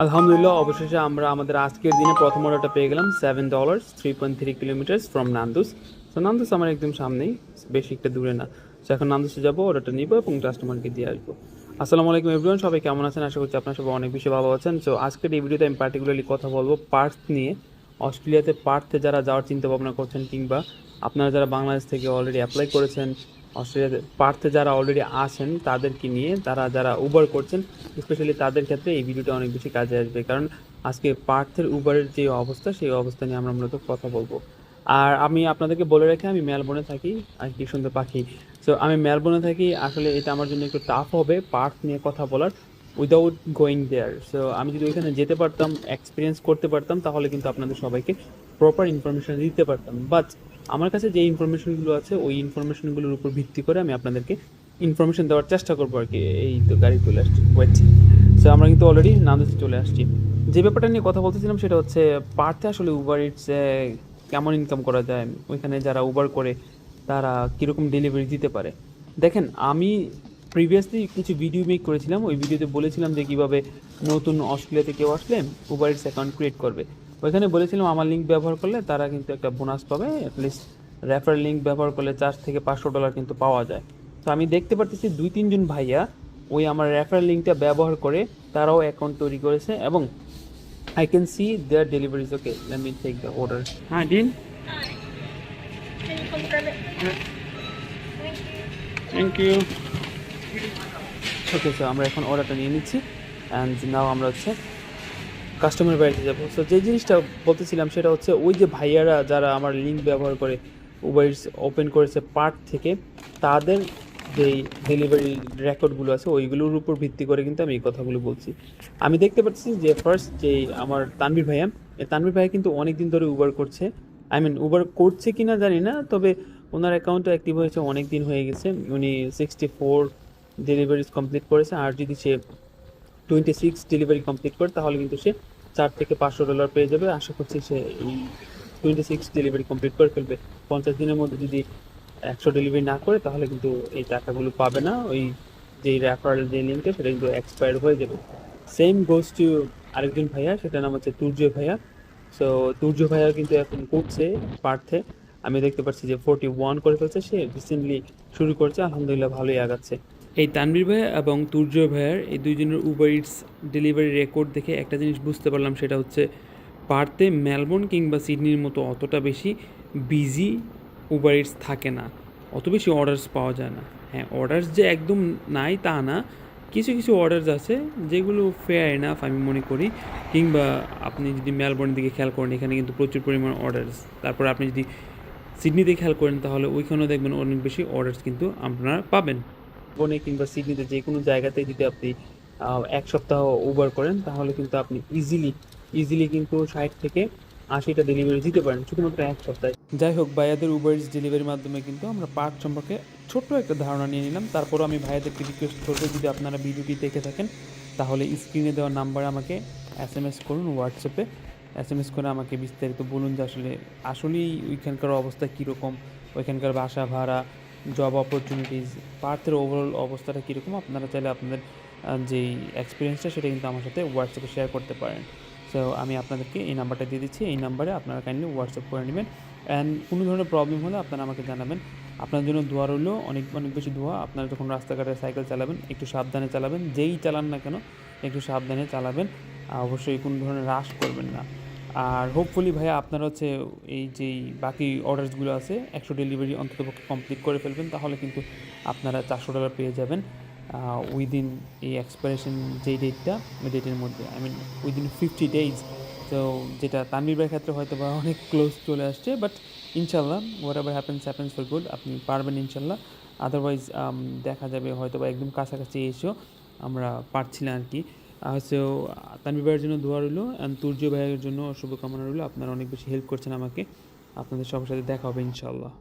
আলহামদুলিল্লাহ, অবশেষে আমরা আমাদের আজকের দিনে প্রথম অর্ডারটা পেয়ে গেলাম। $7, 3.3 কিলোমিটার্স ফ্রম নান্দুস। তো নান্দুস আমার একদম সামনেই, বেশি একটা দূরে না। তো এখন নান্দুসে যাবো, অর্ডারটা নিব এবং কাস্টমারকে দিয়ে আসবো। আসসালামু আলাইকুম এভরিওয়ান, সবাই কেমন আছেন? আশা করছি আপনার সবাই অনেক বেশি ভালো আছেন। সো আজকের এই ভিডিওতে আমি পার্টিকুলারলি কথা বলবো পার্থ নিয়ে। অস্ট্রেলিয়াতে পার্থে যারা যাওয়ার চিন্তা ভাবনা করছেন, কিংবা আপনারা যারা বাংলাদেশ থেকে অলরেডি অ্যাপ্লাই করেছেন, অস্ট্রেলিয়াতে পার্থে যারা অলরেডি আছেন তাদেরকে নিয়ে, তারা যারা উবার করছেন, স্পেশালি তাদের ক্ষেত্রে এই ভিডিওটা অনেক বেশি কাজে আসবে। কারণ আজকে পার্থের উবারের যে অবস্থা, সেই অবস্থা নিয়ে আমরা মূলত কথা বলবো। আর আমি আপনাদেরকে বলে রাখি, আমি মেলবোর্নে থাকি। আর কি সুন্দর পাখি! সো আমি মেলবোর্নে থাকি। আসলে এটা আমার জন্য একটু টাফ হবে পার্থ নিয়ে কথা বলার উইদাউট গোয়িং দেয়ার। সো আমি যদি ওইখানে যেতে পারতাম, এক্সপিরিয়েন্স করতে পারতাম, তাহলে কিন্তু আপনাদের সবাইকে প্রপার ইনফরমেশন দিতে পারতাম। বাট আমার কাছে যে ইনফরমেশনগুলো আছে, ওই ইনফরমেশনগুলোর উপর ভিত্তি করে আমি আপনাদেরকে ইনফরমেশন দেওয়ার চেষ্টা করবো আর কি। এই তো গাড়ি চলে আসছে, ওয়েট। সো আমরা কিন্তু অলরেডি নান্দুসে চলে আসছি। যে ব্যাপারটা নিয়ে কথা বলতেছিলাম সেটা হচ্ছে পার্থে আসলে উবার ইটস কেমন ইনকাম করা যায়, ওইখানে যারা উবার করে তারা কীরকম ডেলিভারি দিতে পারে। দেখেন, আমি প্রিভিয়াসলি কিছু ভিডিও মেক করেছিলাম। ওই ভিডিওতে বলেছিলাম যে কীভাবে নতুন অস্ট্রেলিয়াতে কেউ আসলে উবার ইটস অ্যাকাউন্ট ক্রিয়েট করবে। ওইখানে বলেছিলাম আমার লিঙ্ক ব্যবহার করলে তারা কিন্তু একটা বোনাস পাবে। অ্যাটলিস্ট রেফার লিঙ্ক ব্যবহার করলে $400 থেকে $500 কিন্তু পাওয়া যায়। তো আমি দেখতে পারতেছি 2-3 জন ভাইয়া ওই আমার রেফার লিঙ্কটা ব্যবহার করে তারাও অ্যাকাউন্ট তৈরি করেছে, এবং I can see their deliveries. Okay, let me take the order. হ্যাঁ দিন। Can you confirm it? Thank you. Okay, so আমরা এখন অর্ডারটা নিয়ে নিচ্ছি। অ্যান্ড নাও আমরা হচ্ছে কাস্টমার বাড়িতে যাবো। সো যে জিনিসটা বলতেছিলাম সেটা হচ্ছে, ওই যে ভাইয়ারা যারা আমার লিঙ্ক ব্যবহার করে উবার ইটস ওপেন করেছে পার্ট থেকে, তাদের যেই ডেলিভারি রেকর্ডগুলো আছে ওইগুলোর উপর ভিত্তি করে কিন্তু আমি এই কথাগুলো বলছি। আমি দেখতে পাচ্ছি যে ফার্স্ট যেই আমার তানভীর ভাইয়া, এই তানভীর ভাইয়া কিন্তু অনেক দিন ধরে উবার করছে। আই মিন উবার করছে কি না জানি না, তবে ওনার অ্যাকাউন্টটা অ্যাক্টিভ হয়েছে অনেক দিন হয়ে গেছে। উনি 64 ডেলিভারিজ কমপ্লিট করেছে। আর যদি সে 26 ডেলিভারি কমপ্লিট করে, তাহলে কিন্তু সে $400 থেকে $500 পেয়ে যাবে। আশা করছি সে এই 26 ডেলিভারি কমপ্লিট করে ফেলবে। 50 দিনের মধ্যে যদি 100 ডেলিভারি না করে, তাহলে কিন্তু এই টাকাগুলো পাবে না। ওই যেই রেফারেল যে লিঙ্কটা, সেটা কিন্তু এক্সপায়ার হয়ে যাবে। সেম গোজ টু আরেকজন ভাইয়া, সেটার নাম হচ্ছে তুর্য ভাইয়া। সো তুর্য ভাইয়া কিন্তু এখন করছে পার্থে। আমি দেখতে পাচ্ছি যে 41 করে ফেলছে। সে রিসেন্টলি শুরু করছে, আলহামদুলিল্লাহ ভালোই আগাচ্ছে। এই তানভীর ভাইয়া এবং তুর্য ভাইয়ার এই দুইজনের উবার ইটস ডেলিভারি রেকর্ড দেখে একটা জিনিস বুঝতে পারলাম, সেটা হচ্ছে পার্থে মেলবোর্ন কিংবা সিডনির মতো অতটা বেশি বিজি উবার ইটস থাকে না, অত বেশি অর্ডার্স পাওয়া যায় না। হ্যাঁ, অর্ডার্স যে একদম নাই তা না, কিছু কিছু অর্ডার্স আছে যেগুলো ফেয়ার এনাফ আমি মনে করি। কিংবা আপনি যদি মেলবোর্নের দিকে খেয়াল করেন, এখানে কিন্তু প্রচুর পরিমাণ অর্ডার্স। তারপর আপনি যদি সিডনিতে খেয়াল করেন, তাহলে ওইখানেও দেখবেন অনেক বেশি অর্ডার্স কিন্তু আপনারা পাবেন। বনে কিংবা সিডনিতে যে কোনো জায়গাতে যদি আপনি 1 সপ্তাহ উবার করেন, তাহলে কিন্তু আপনি ইজিলি কিন্তু 60 থেকে 80টা ডেলিভারি দিতে পারেন শুধুমাত্র 1 সপ্তাহে। যাই হোক, ভাইয়াদের উবার ইটস ডেলিভারির মাধ্যমে কিন্তু আমরা পার্ট সম্পর্কে ছোট্ট একটা ধারণা নিয়ে নিলাম। তারপরও আমি ভাইয়াদেরকে রিকোয়েস্ট করবো, যদি আপনারা ভিডিওটি দেখে থাকেন, তাহলে স্ক্রিনে দেওয়া নাম্বারে আমাকে SMS করুন, হোয়াটসঅ্যাপে SMS করে আমাকে বিস্তারিত বলুন যে আসলেই ওইখানকার অবস্থা কীরকম, ওইখানকার বাসা ভাড়া, জব অপরচুনিটিস, পার্থের ওভারঅল অবস্থাটা কীরকম। আপনারা চাইলে আপনাদের যেই এক্সপিরিয়েন্সটা, সেটা কিন্তু আমার সাথে হোয়াটসঅ্যাপে শেয়ার করতে পারেন। সো আমি আপনাদেরকে এই নাম্বারটা দিয়ে দিচ্ছি। এই নাম্বারে আপনারা কাইন্ডলি হোয়াটসঅ্যাপ করে নেবেন। অ্যান্ড কোনো ধরনের প্রবলেম হলে আপনারা আমাকে জানাবেন। আপনার জন্য দোয়া রইল, অনেক অনেক বেশি দোয়া। আপনারা যখন রাস্তাঘাটে সাইকেল চালাবেন, একটু সাবধানে চালাবেন। যেই চালান না কেন, একটু সাবধানে চালাবেন। অবশ্যই কোনো ধরনের রাশ করবেন না। আর হোপফুলি ভাইয়া আপনারা হচ্ছে এই যেই বাকি অর্ডারসগুলো আছে, 100 ডেলিভারি অন্ততপক্ষে কমপ্লিট করে ফেলবেন, তাহলে কিন্তু আপনারা $400 পেয়ে যাবেন উইদিন এই এক্সপায়ারেশন যেই ডেটটা, ওই ডেটের মধ্যে। I mean within 50 days। তো যেটা তানভীর ভাইয়ের ক্ষেত্রে হয়তো বা অনেক ক্লোজ চলে আসছে, বাট ইনশাল্লাহ what ever happens for good, আপনি পারবেন ইনশাল্লাহ। আদারওয়াইজ দেখা যাবে হয়তো বা একদম কাছাকাছি এসেও আমরা পারছি না আর কি। সো তানভীর ভাইয়ের জন্য দোয়া রইল, অ্যান্ড তুর্য ভাইয়ের জন্য শুভকামনা রইল। আপনারা অনেক বেশি হেল্প করছেন আমাকে। আপনাদের সবার সাথে দেখা হবে ইনশাল্লাহ।